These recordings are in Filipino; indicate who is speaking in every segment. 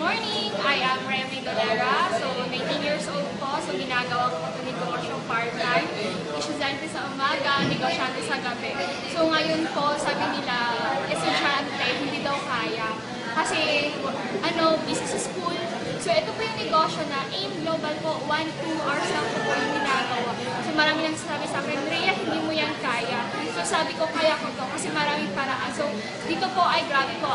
Speaker 1: Morning! I am Remy Dolera. So, 19 years old po. So, ginagawa ko ito negosyong part-time. Estudyante sa umaga, negosyante sa gabi. So, ngayon po, sabi nila, estudyante, hindi daw kaya. Kasi, busy sa school. So, ito po yung negosyo na AIM Global po. 1-2 hours lang po yung ginagawa. So, marami nang sabi sa akin, Rhea, hindi mo yan kaya. So, sabi ko, kaya ko to kasi maraming paraan. So, dito po ay grabe po.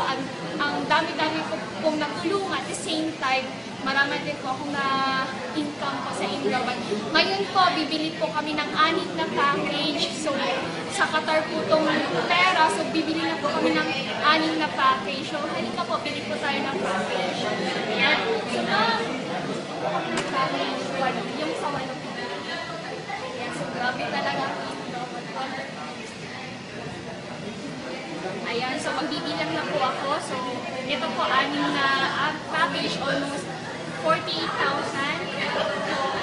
Speaker 1: Ang dami-dami ko pong natulungan. At the same time, marami din po akong na-income po sa AIM Global. Ngayon po, bibili po kami ng 6 na package. So, sa Qatar po itong pera. So, bibili na po kami ng 6 na package. So, halika po, bili po tayo ng package. Ayan. So, package 1. Yung sa 1. Ayan. So, grabe talaga. Ayan. So, magbibilang na po ako. So, ito po, 6 na package. Almost 48,000. So,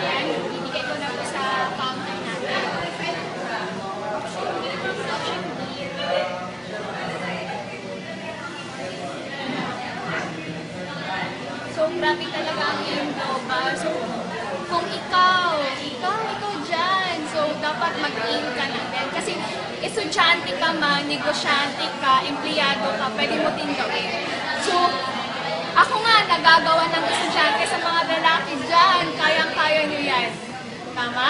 Speaker 1: ayan. Bibigay ko na po sa counter natin. So, grabe talaga ang AIM Global. So, kung ikaw dyan, so, dapat mag-AIM ka na din. Kasi, estudyante ka man, negosyante ka, empleyado ka, pwede mo din gawin. So, ako nga, nagagawa ng estudyante sa mga lalaki dyan. Kayang-kaya nyo yan. Tama?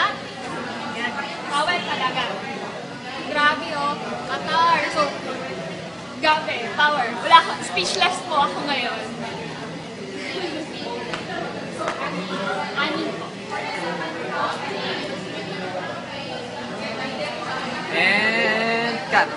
Speaker 1: Yan. Power talaga. Grabe, oh. Qatar. So, grabe. Power. Wala ko. Speechless po ako ngayon. So, anin po.
Speaker 2: And cut.